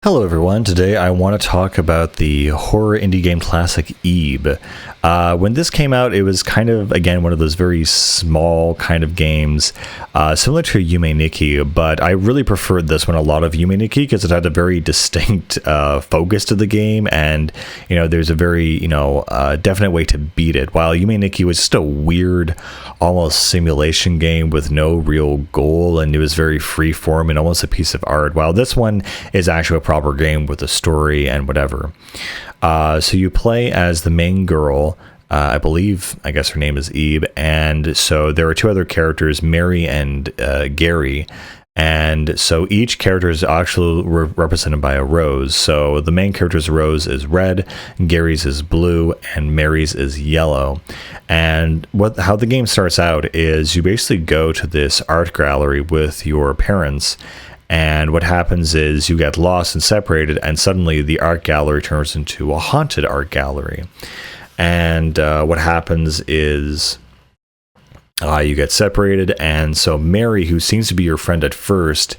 Hello everyone, today I want to talk about the horror indie game classic Ib. When this came out, it was kind of, again, one of those very small kind of games, similar to Yume Nikki, but I really preferred this one a lot of Yume Nikki because it had a very distinct focus to the game, and, there's a very, definite way to beat it, while Yume Nikki was just a weird, almost simulation game with no real goal, and it was very free-form and almost a piece of art, while this one is actually a proper game with a story and whatever. So you play as the main girl. I guess her name is Ib, and so there are two other characters, Mary and Gary, and so each character is actually represented by a rose. So the main character's rose is red, Gary's is blue, and Mary's is yellow. And how the game starts out is you basically go to this art gallery with your parents, and what happens is you get lost and separated, and suddenly the art gallery turns into a haunted art gallery. And what happens is you get separated, and so Mary, who seems to be your friend at first,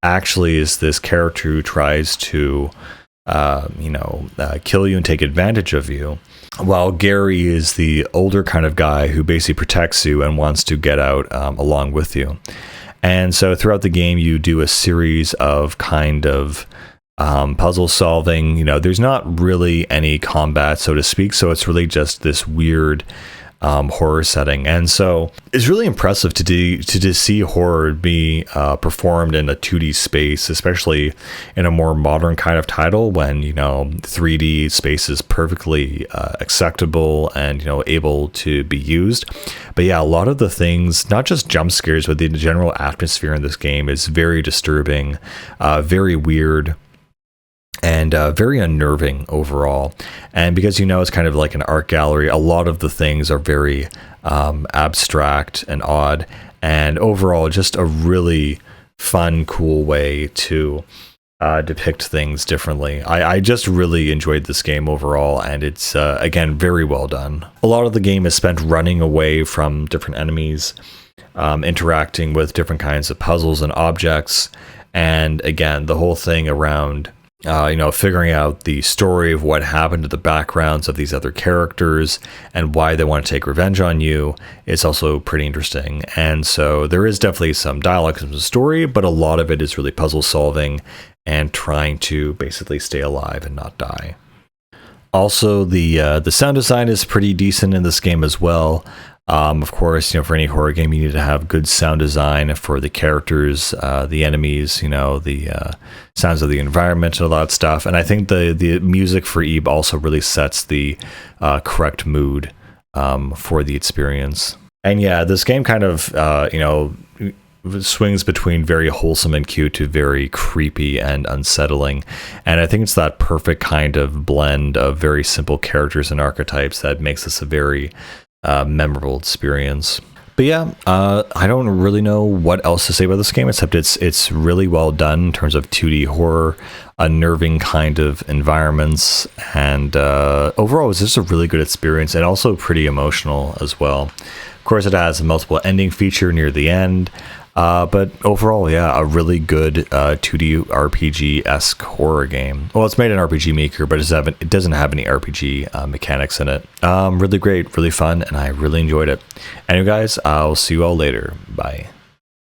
actually is this character who tries to, kill you and take advantage of you. While Gary is the older kind of guy who basically protects you and wants to get out along with you. And so throughout the game, you do a series of kind of puzzle solving. There's not really any combat, so to speak. So it's really just this weird horror setting. And so it's really impressive to see horror be performed in a 2D space, especially in a more modern kind of title when, 3D space is perfectly acceptable and, able to be used. But yeah, a lot of the things, not just jump scares, but the general atmosphere in this game is very disturbing, very weird, and very unnerving overall. And because it's kind of like an art gallery, a lot of the things are very abstract and odd, and overall just a really fun, cool way to depict things differently. I just really enjoyed this game overall, and it's again very well done. A lot of the game is spent running away from different enemies, interacting with different kinds of puzzles and objects, and again the whole thing around figuring out the story of what happened to the backgrounds of these other characters and why they want to take revenge on you is also pretty interesting. And so there is definitely some dialogue and some story, but a lot of it is really puzzle solving and trying to basically stay alive and not die. Also, the sound design is pretty decent in this game as well. Of course, for any horror game, you need to have good sound design for the characters, the enemies, the sounds of the environment and all that stuff. And I think the music for Ib also really sets the correct mood for the experience. And yeah, this game kind of, swings between very wholesome and cute to very creepy and unsettling. And I think it's that perfect kind of blend of very simple characters and archetypes that makes this a very memorable experience. But yeah, I don't really know what else to say about this game, except it's really well done in terms of 2D horror, unnerving kind of environments, and overall it's just a really good experience, and also pretty emotional as well. Of course, it has a multiple ending feature near the end, but overall, yeah, a really good 2D RPG-esque horror game. Well, it's made in RPG Maker, but it doesn't have any RPG mechanics in it. Really great, really fun, and I really enjoyed it. Anyway, guys, I'll see you all later. Bye.